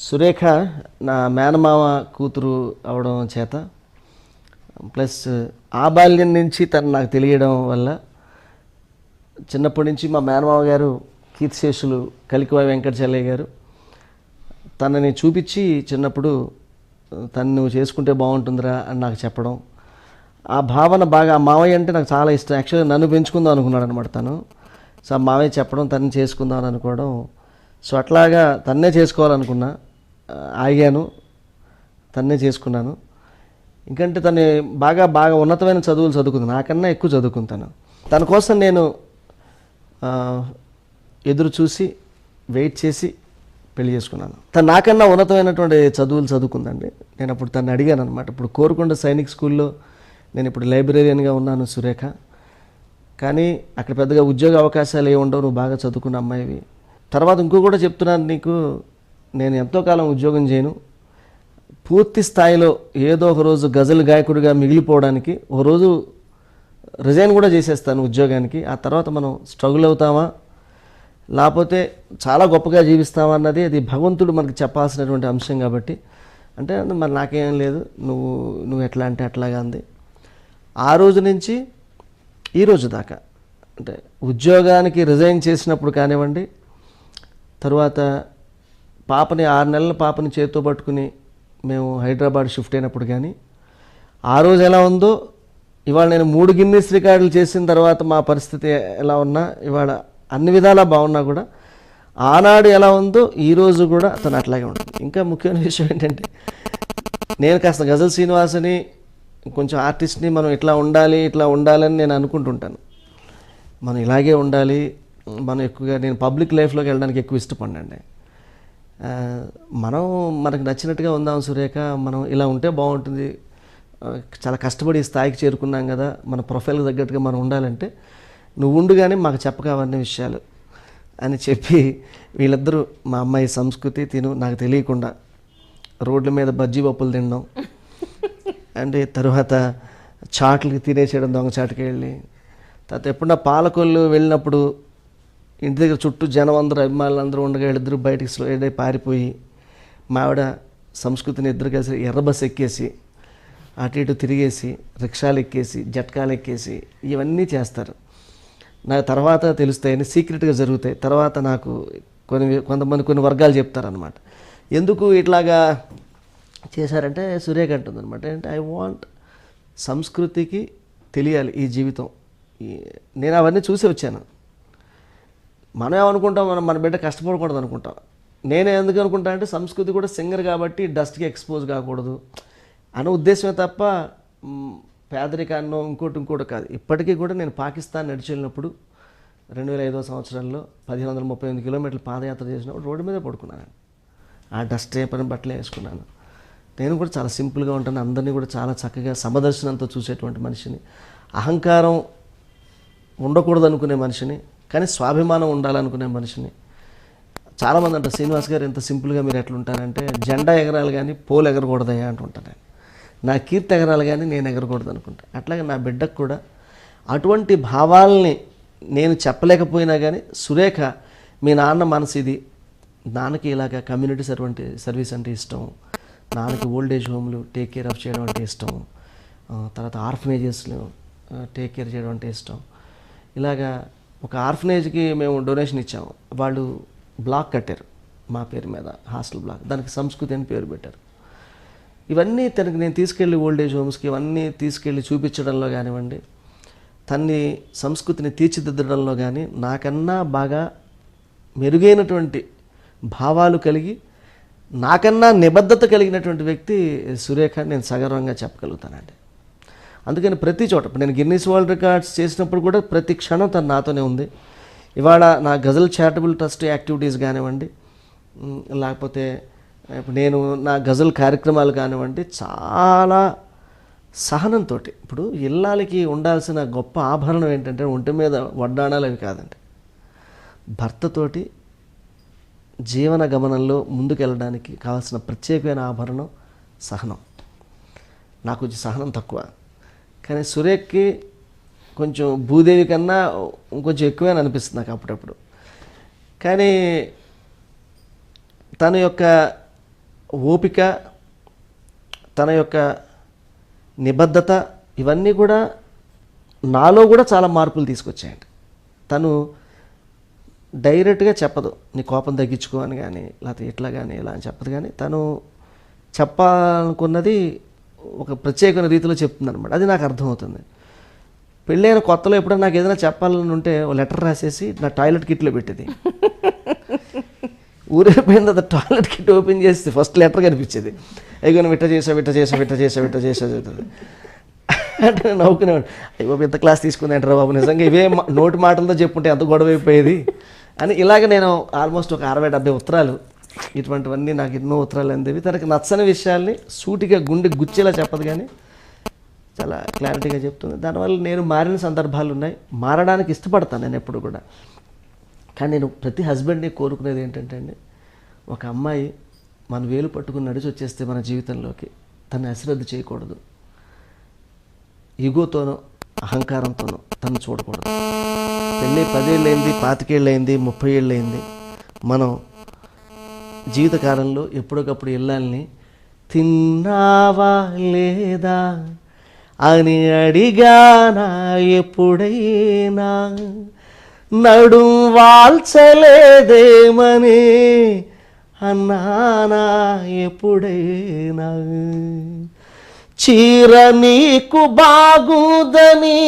సురేఖ నా మేనమామ కూతురు అవడం చేత ప్లస్ ఆ బాల్యం నుంచి తను నాకు తెలియడం వల్ల చిన్నప్పటి నుంచి మా మేనమామ గారు కీర్తిశేషులు కలికివాయి వెంకటచలయ్య గారు తనని చూపించి చిన్నప్పుడు తను నువ్వు చేసుకుంటే బాగుంటుందిరా అని నాకు చెప్పడం, ఆ భావన బాగా మావయ్య అంటే నాకు చాలా ఇష్టం. యాక్చువల్గా నన్ను పెంచుకుందాం అనుకున్నాడు అనమాట తను. సో ఆ మావయ్య చెప్పడం తనని చేసుకుందాం అని అనుకోవడం, సో అట్లాగా తన్నే చేసుకోవాలనుకున్నా, ఆగాను, తన్నే చేసుకున్నాను. ఇంకంటే తను బాగా బాగా ఉన్నతమైన చదువులు చదువుకుంది, నాకన్నా ఎక్కువ చదువుకుంటాను. తన కోసం నేను ఎదురు చూసి వెయిట్ చేసి పెళ్లి చేసుకున్నాను. తను నాకన్నా ఉన్నతమైనటువంటి చదువులు చదువుకుందండి. నేను అప్పుడు తను అడిగాను అనమాట. ఇప్పుడు కోరుకొండ సైనిక్ స్కూల్లో నేను ఇప్పుడు లైబ్రేరియన్గా ఉన్నాను సురేఖ, కానీ అక్కడ పెద్దగా ఉద్యోగ అవకాశాలు ఏమి ఉండవు, నువ్వు బాగా చదువుకున్న అమ్మాయివి. తర్వాత ఇంకో కూడా చెప్తున్నాను నీకు, నేను ఎంతో కాలం ఉద్యోగం చేయను, పూర్తి స్థాయిలో ఏదో ఒక రోజు గజల్ గాయకుడిగా మిగిలిపోవడానికి ఒక రోజు రిజైన్ కూడా చేసేస్తాను ఉద్యోగానికి. ఆ తర్వాత మనం స్ట్రగుల్ అవుతామా లేకపోతే చాలా గొప్పగా జీవిస్తామా అన్నది అది భగవంతుడు మనకు చెప్పాల్సినటువంటి అంశం కాబట్టి, అంటే మరి నాకేం లేదు, నువ్వు ఎట్లా అంటే అట్లాగా అంది. ఆ రోజు నుంచి ఈ రోజు దాకా, అంటే ఉద్యోగానికి రిజైన్ చేసినప్పుడు కానివ్వండి, తరువాత పాపని 6 నెలల పాపని చేతితో పట్టుకుని మేము హైదరాబాద్ షిఫ్ట్ అయినప్పుడు కానీ, ఆ రోజు ఎలా ఉందో ఇవాళ నేను 3 గిన్నీస్ రికార్డులు చేసిన తర్వాత మా పరిస్థితి ఎలా ఉన్నా, ఇవాళ అన్ని విధాలా బాగున్నా కూడా ఆనాడు ఎలా ఉందో ఈరోజు కూడా అతను అట్లాగే ఉంటుంది. ఇంకా ముఖ్యమైన విషయం ఏంటంటే, నేను కాస్త గజల్ శ్రీనివాసని కొంచెం ఆర్టిస్ట్ని మనం ఇట్లా ఉండాలని నేను అనుకుంటుంటాను. మనం ఇలాగే ఉండాలి, మనం ఎక్కువగా నేను పబ్లిక్ లైఫ్లోకి వెళ్ళడానికి ఎక్కువ ఇష్టపడినండి. మనకు నచ్చినట్టుగా ఉందాం సురేఖ, మనం ఇలా ఉంటే బాగుంటుంది, చాలా కష్టపడి ఈ స్థాయికి చేరుకున్నాం కదా, మన ప్రొఫైల్కి తగ్గట్టుగా మనం ఉండాలంటే నువ్వు ఉండు కానీ మాకు చెప్పకావన్నీ విషయాలు అని చెప్పి వీళ్ళిద్దరూ, మా అమ్మాయి సంస్కృతి తిను నాకు తెలియకుండా రోడ్ల మీద బజ్జీ పప్పులు తినడం అండ్ తర్వాత చాట్లకి తినేసేయడం, దొంగచాటుకి వెళ్ళి. తర్వాత ఎప్పుడన్నా పాలకొల్లు వెళ్ళినప్పుడు ఇంటి దగ్గర చుట్టూ జనం అందరూ అభిమానులు అందరూ ఉండగా వీళ్ళిద్దరూ బయటికి స్లో పారిపోయి మా ఆవిడ సంస్కృతిని ఇద్దరు కలిసి ఎర్ర బస్ ఎక్కేసి అటు ఇటు తిరిగేసి రిక్షాలు ఎక్కేసి జట్కాలు ఎక్కేసి ఇవన్నీ చేస్తారు. నాకు తర్వాత తెలుస్తాయని సీక్రెట్గా జరుగుతాయి. తర్వాత నాకు కొన్ని వర్గాలు చెప్తారనమాట, ఎందుకు ఇట్లాగా చేశారంటే సురేఖ అంటుంది అనమాట, అంటే ఐ వాంట్ సంస్కృతికి తెలియాలి ఈ జీవితం. నేను అవన్నీ చూసి వచ్చాను. మనం ఏమనుకుంటాం, మన బిడ్డ కష్టపడకూడదు అనుకుంటాం. నేను ఎందుకు అనుకుంటా అంటే సంస్కృతి కూడా సింగర్ కాబట్టి డస్ట్కి ఎక్స్పోజ్ కాకూడదు అనే ఉద్దేశమే తప్ప పేదరికాన్నో ఇంకోటి కాదు. ఇప్పటికీ కూడా నేను పాకిస్తాన్ నడిచి వెళ్ళినప్పుడు 2005 సంవత్సరంలో 1538 కిలోమీటర్లు పాదయాత్ర చేసినప్పుడు రోడ్డు మీద పడుకున్నాను. ఆ డస్ట్ పని బట్టలే వేసుకున్నాను. నేను కూడా చాలా సింపుల్గా ఉంటాను, అందరినీ కూడా చాలా చక్కగా సమదర్శనంతో చూసేటువంటి మనిషిని, అహంకారం ఉండకూడదు అనుకునే మనిషిని, కానీ స్వాభిమానం ఉండాలనుకునే మనిషిని. చాలామంది అంటారు, శ్రీనివాస్ గారు ఎంత సింపుల్గా మీరు ఎట్లుంటారంటే, జెండా ఎగరాలి కానీ పోలు ఎగరకూడదయ్యా అంటుంటాను నేను. నా కీర్తి ఎగరాలి కానీ నేను ఎగరకూడదు అనుకుంటా. అట్లాగే నా బిడ్డకు కూడా అటువంటి భావాల్ని నేను చెప్పలేకపోయినా కానీ, సురేఖ మీ నాన్న మనసు ఇది, నాన్నకి ఇలాగ కమ్యూనిటీ సర్వీస్ అంటే ఇష్టం, నాన్నకి ఓల్డ్ ఏజ్ హోమ్లు టేక్ కేర్ ఆఫ్ చేయడం అంటే ఇష్టం, తర్వాత ఆర్ఫనేజెస్లు టేక్ కేర్ చేయడం అంటే ఇష్టం. ఇలాగా ఒక ఆర్ఫనేజ్కి మేము డొనేషన్ ఇచ్చాము, వాళ్ళు బ్లాక్ కట్టారు మా పేరు మీద, హాస్టల్ బ్లాక్, దానికి సంస్కృతి అని పేరు పెట్టారు. ఇవన్నీ తనకి నేను తీసుకెళ్ళి ఓల్డ్ ఏజ్ హోమ్స్కి ఇవన్నీ తీసుకెళ్ళి చూపించడంలో కానివ్వండి, తన్ని సంస్కృతిని తీర్చిదిద్దడంలో కానీ నాకన్నా బాగా మెరుగైనటువంటి భావాలు కలిగి నాకన్నా నిబద్ధత కలిగినటువంటి వ్యక్తి సురేఖ, నేను సగర్వంగా చెప్పగలుగుతానండి. అందుకని ప్రతి చోట ఇప్పుడు నేను గిన్నీస్ వరల్డ్ రికార్డ్స్ చేసినప్పుడు కూడా ప్రతి క్షణం తను నాతోనే ఉంది. ఇవాళ నా గజల్ చారిటబుల్ ట్రస్ట్ యాక్టివిటీస్ కానివ్వండి, లేకపోతే ఇప్పుడు నేను నా గజల్ కార్యక్రమాలు కానివ్వండి, చాలా సహనంతో. ఇప్పుడు ఇల్లాలకి ఉండాల్సిన గొప్ప ఆభరణం ఏంటంటే ఒంటి మీద వడ్డాణాలు అవి కాదండి, భర్తతోటి జీవన గమనంలో ముందుకెళ్ళడానికి కావాల్సిన ప్రత్యేకమైన ఆభరణం సహనం. నాకు కొంచెం సహనం తక్కువ, కానీ సురేఖ్కి కొంచెం భూదేవి కన్నా ఇంకొంచెం ఎక్కువే అనిపిస్తుంది నాకు అప్పుడప్పుడు. కానీ తన యొక్క ఓపిక, తన యొక్క నిబద్ధత ఇవన్నీ కూడా నాలో కూడా చాలా మార్పులు తీసుకొచ్చాయండి. తను డైరెక్ట్గా చెప్పదు నీ కోపం తగ్గించుకో అని కానీ, లేకపోతే ఇట్లా కానీ ఇలా అని చెప్పదు, కానీ తను చెప్పాలనుకున్నది ఒక ప్రత్యేకమైన రీతిలో చెప్తుంది అనమాట. అది నాకు అర్థమవుతుంది. పెళ్ళైన కొత్తలో ఎప్పుడైనా నాకు ఏదైనా చెప్పాలని ఉంటే ఓ లెటర్ రాసేసి నా టాయిలెట్ కిట్లో పెట్టేది. ఊరైపోయిన తర్వాత టాయిలెట్ కిట్ ఓపెన్ చేస్తే ఫస్ట్ లెటర్ కనిపించేది. అయ్యో విట్ట చేసా అంటే నేను నవ్వుకునేవాడు. అయ్యో ఇంత క్లాస్ తీసుకుంది అంటారా బాబు, నిజంగా ఇవే నోటి మాటలతో చెప్పుంటే ఎంత గొడవ అయిపోయేది అని. ఇలాగ నేను ఆల్మోస్ట్ ఒక 60-70 ఉత్తరాలు, ఇటువంటివన్నీ నాకు ఎన్నో ఉత్తరాలు అందేవి. తనకి నచ్చని విషయాల్ని సూటిగా గుండె గుచ్చేలా చెప్పదు, కానీ చాలా క్లారిటీగా చెప్తుంది. దానివల్ల నేను మారిన సందర్భాలు ఉన్నాయి. మారడానికి ఇష్టపడతాను నేను ఎప్పుడు కూడా. కానీ నేను ప్రతి హస్బెండ్ని కోరుకునేది ఏంటంటే అండి, ఒక అమ్మాయి మన వేలు పట్టుకుని నడిచి వచ్చేస్తే మన జీవితంలోకి తను అశ్రద్ధ చేయకూడదు. ఈగోతోనో అహంకారంతోనో తను చూడకూడదు. పెళ్ళి 10 ఏళ్ళు అయింది, 25 ఏళ్ళు అయింది, 30 ఏళ్ళు అయింది. మనం జీవితకాలంలో ఎప్పటికప్పుడు ఇళ్ళని తిన్నావా లేదా అని అడిగానా ఎప్పుడైనా, నడుం వాల్చలేదేమని అన్నానా ఎప్పుడైనా, చీర నీకు బాగుందని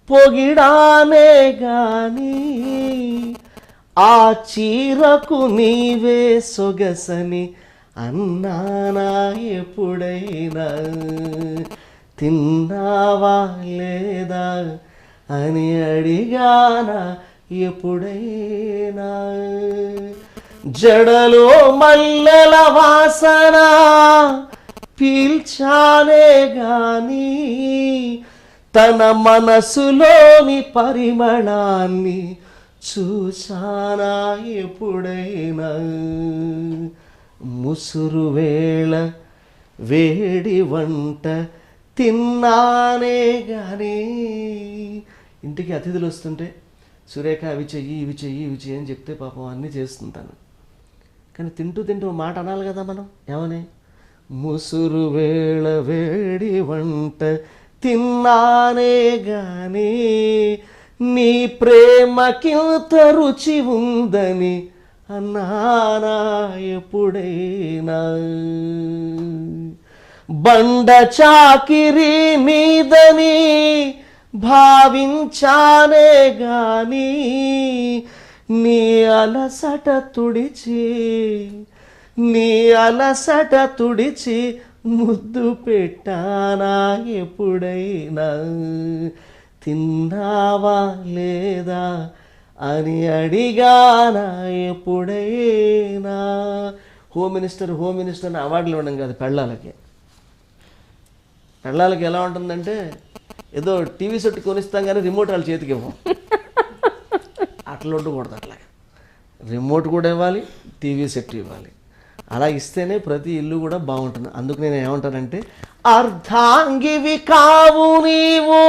పొగిడానే గాని ఆ చీరకు నీవే సొగసని అన్నానా ఎప్పుడైనా, తిన్నావా లేదా అని అడిగానా ఎప్పుడైనా, జడలో మల్లెల వాసన పీల్చానే గాని తన మనసులోని పరిమళాన్ని చూసానా ఎప్పుడైనా, ముసురు వేళ వేడి వంట తిన్నానే గాని. ఇంటికి అతిథులు వస్తుంటే సురేఖ అవి చెయ్యి ఇవి చెయ్యి ఇవి చెయ్యి అని చెప్తే పాపం అన్నీ చేస్తుంటాను. కానీ తింటూ తింటూ మాట అనాలి కదా మనం. ఏమని? ముసురు వేళ వేడి వంట తిన్నానే గాని నీ ప్రేమకింత రుచి ఉందని అన్నానా ఎప్పుడైనా, బండ చాకిరి మీదని భావించానే గాని నీ అలసట తుడిచి ముద్దు పెట్టానా ఎప్పుడైనా, తిన్నావా లేదా అని అడిగానా ఎప్పుడైనా. హోమ్ మినిస్టర్ అని అవార్డులు ఇవ్వడం కాదు పెళ్ళాలకి. పెళ్ళాలకి ఎలా ఉంటుందంటే ఏదో టీవీ సెట్ కొనిస్తాం కానీ రిమోట్ వాళ్ళ చేతికి ఇవ్వం. అట్లా ఉండకూడదు. అట్లా రిమోట్ కూడా ఇవ్వాలి, టీవీ సెట్ ఇవ్వాలి. అలా ఇస్తేనే ప్రతి ఇల్లు కూడా బాగుంటుంది. అందుకు నేను ఏమంటానంటే, అర్ధాంగివి కావు నీవు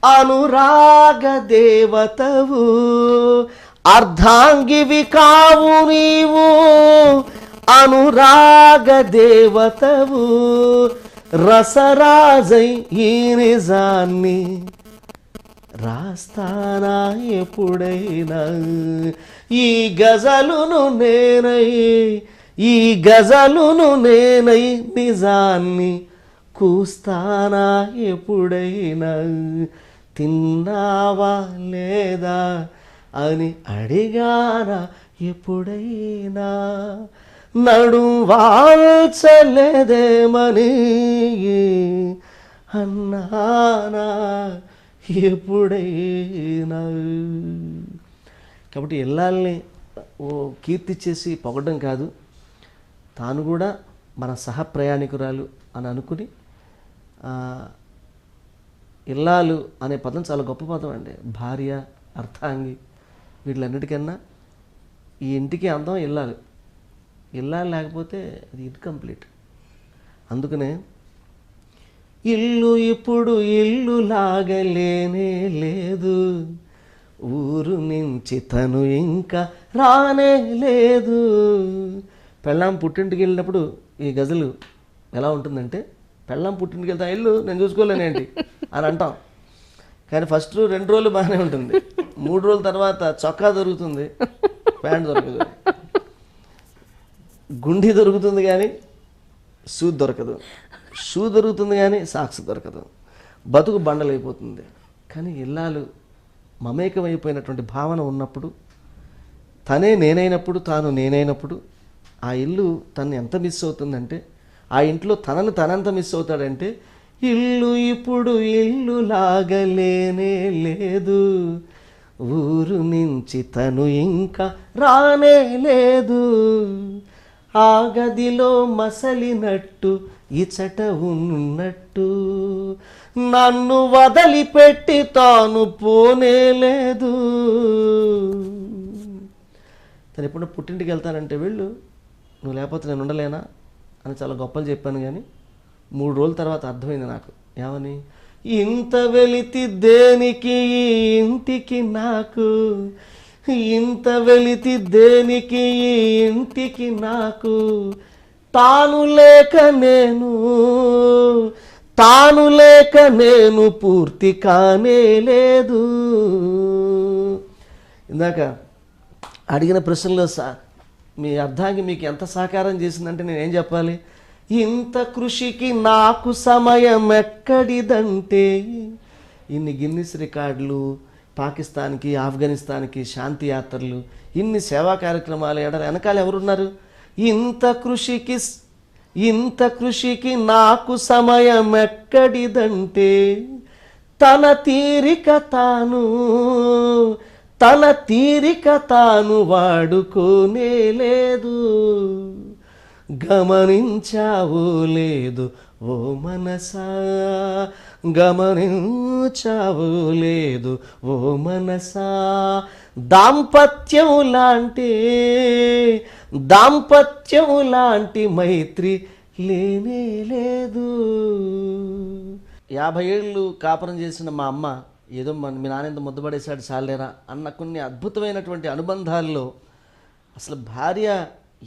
అనురాగ దేవతవు, అర్ధాంగివి కావు నీవు అనురాగ దేవతవు, రసరాజై ఈ నిజాన్ని రాస్తానా ఎప్పుడైనా, ఈ గజలును నేనై నిజాన్ని కూస్తానా ఎప్పుడైనా, తిన్నావా లేదా అని అడిగానా ఎప్పుడైనా, నడుం వాల్చలేదేమని అన్నానా ఎప్పుడైనా. కాబట్టి ఇల్లాల్ని కీర్తి చేసి పొగడం కాదు, తాను కూడా మన సహప్రయాణికురాలు అని అనుకుని, ఇల్లాలు అనే పదం చాలా గొప్ప పదం అండి. భార్య, అర్థాంగి, వీటిలన్నిటికన్నా ఈ ఇంటికి అందం ఇల్లాలు. ఇల్లాలు లేకపోతే అది ఇన్కంప్లీట్. అందుకనే ఇల్లు ఇప్పుడు ఇల్లు లాగలేనే లేదు, ఊరు నుంచి తను ఇంకా రానే లేదు. పెళ్ళాం పుట్టింటికి వెళ్ళినప్పుడు ఈ గజలు ఎలా ఉంటుందంటే, పెళ్ళాం పుట్టింటికి వెళ్తా ఇల్లు నేను చూసుకోలేనేంటి అని అంటాం. కానీ ఫస్ట్ 2 రోజులు బాగానే ఉంటుంది, 3 రోజుల తర్వాత చొక్కా దొరుకుతుంది, ప్యాంట్ దొరకదు, గుండి దొరుకుతుంది కానీ షూ దొరకదు, షూ దొరుకుతుంది కానీ సాక్స్ దొరకదు, బతుకు బండలైపోతుంది. కానీ ఇల్లాలు మమేకమైపోయినటువంటి భావన ఉన్నప్పుడు, తనే నేనైనప్పుడు, తాను నేనైనప్పుడు ఆ ఇల్లు తను ఎంత మిస్ అవుతుందంటే, ఆ ఇంట్లో తనను తనంత మిస్ అవుతాడంటే, ఇల్లు ఇప్పుడు ఇల్లు లాగలేనే లేదు, ఊరు నుంచి తను ఇంకా రానే లేదు, ఆ గదిలో మసలినట్టు ఇచట ఉన్నట్టు, నన్ను వదిలిపెట్టి తాను పోనే లేదు. తను ఎప్పుడు పుట్టింటికి వెళ్తానంటే, వెళ్ళు, నువ్వు లేకపోతే నేను ఉండలేనా అని చాలా గొప్పలు చెప్పాను. కానీ 3 రోజుల తర్వాత అర్థమైంది నాకు, ఏమని, ఇంత వెలితి దేనికి ఈ ఇంటికి నాకు, ఇంత వెలితి దేనికి ఈ ఇంటికి నాకు, తాను లేక నేను పూర్తి కానే లేదు. ఇందాక అడిగిన ప్రశ్నలో మీ అర్థానికి మీకు ఎంత సహకారం చేసిందంటే నేనేం చెప్పాలి, ఇంత కృషికి నాకు సమయం ఎక్కడిదంటే, ఇన్ని గిన్నిస్ రికార్డులు, పాకిస్తాన్కి ఆఫ్ఘనిస్తాన్కి శాంతి యాత్రలు, ఇన్ని సేవా కార్యక్రమాలు వెనకాల ఎవరున్నారు? ఇంత కృషికి నాకు సమయం ఎక్కడిదంటే, తన తీరిక తాను వాడుకోనే లేదు, గమనించావో లేదు ఓ మనసా, గమనించావో లేదు ఓ మనసా, దాంపత్యం లాంటి మైత్రి లేనే లేదు. 50 ఏళ్ళు కాపురం చేసిన మా అమ్మ, ఏదో మీ నాన్న ఎంత ముద్దపడేశాడు చాలేరా అన్న కొన్ని అద్భుతమైనటువంటి అనుబంధాల్లో అసలు భార్య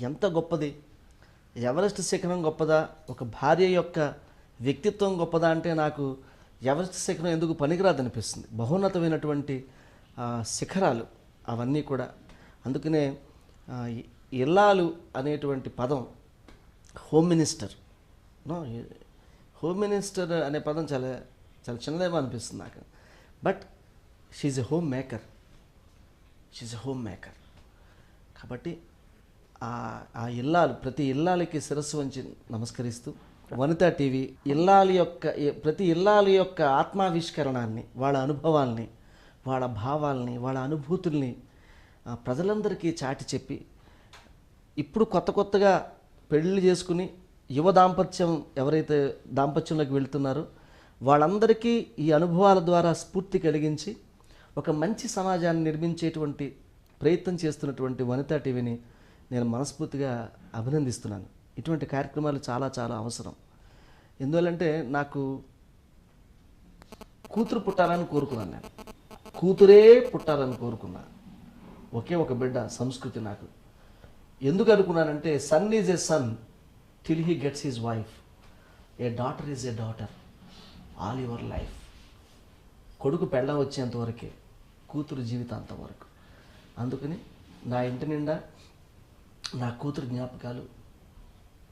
ఎంత గొప్పది, ఎవరెస్ట్ శిఖరం గొప్పదా, ఒక భార్య యొక్క వ్యక్తిత్వం గొప్పదా అంటే నాకు ఎవరెస్ట్ శిఖరం ఎందుకు పనికిరాదనిపిస్తుంది. బహున్నతమైనటువంటి శిఖరాలు అవన్నీ కూడా. అందుకనే ఇల్లాలు అనేటువంటి పదం, హోమ్ మినిస్టర్ అనే పదం చాలా చాలా చిన్నదేమో అనిపిస్తుంది నాకు. But she's a homemaker. కాబట్టి ఆ ఇల్లాలు, ప్రతి ఇల్లాలకి శిరస్సు వంచి నమస్కరిస్తూ, వనితా టీవీ ప్రతి ఇల్లాలి యొక్క ఆత్మావిష్కరణాన్ని, వాళ్ళ అనుభవాల్ని, వాళ్ళ భావాల్ని, వాళ్ళ అనుభూతుల్ని ప్రజలందరికీ చాటి చెప్పి, ఇప్పుడు కొత్తగా పెళ్ళిళ్ళు చేసుకుని యువ దాంపత్యం ఎవరైతే దాంపత్యంలోకి వెళ్తున్నారో వాళ్ళందరికీ ఈ అనుభవాల ద్వారా స్ఫూర్తి కలిగించి ఒక మంచి సమాజాన్ని నిర్మించేటువంటి ప్రయత్నం చేస్తున్నటువంటి వనితా టీవీని నేను మనస్ఫూర్తిగా అభినందిస్తున్నాను. ఇటువంటి కార్యక్రమాలు చాలా చాలా అవసరం. ఎందువల్లంటే నాకు కూతురు పుట్టాలని కోరుకున్నాను, నేను కూతురే పుట్టాలని కోరుకున్నా. ఒకే ఒక బిడ్డ సంస్కృతి నాకు. ఎందుకు అనుకున్నానంటే, son is a son till he gets his wife, a daughter is a daughter all your life. కొడుకు పెళ్ళ వచ్చేంతవరకే, కూతురు జీవితాంతం వరకు. అందుకని నా ఇంటి నిండా నా కూతురు జ్ఞాపకాలు,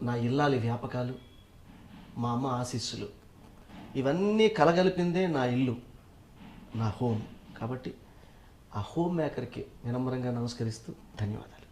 నా ఇల్లాలి వ్యాపకాలు, మా అమ్మ ఆశీస్సులు, ఇవన్నీ కలగలిపిందే నా ఇల్లు, నా హోమ్. కాబట్టి ఆ హోమ్ మేకర్కి వినమ్రంగా నమస్కరిస్తూ ధన్యవాదాలు.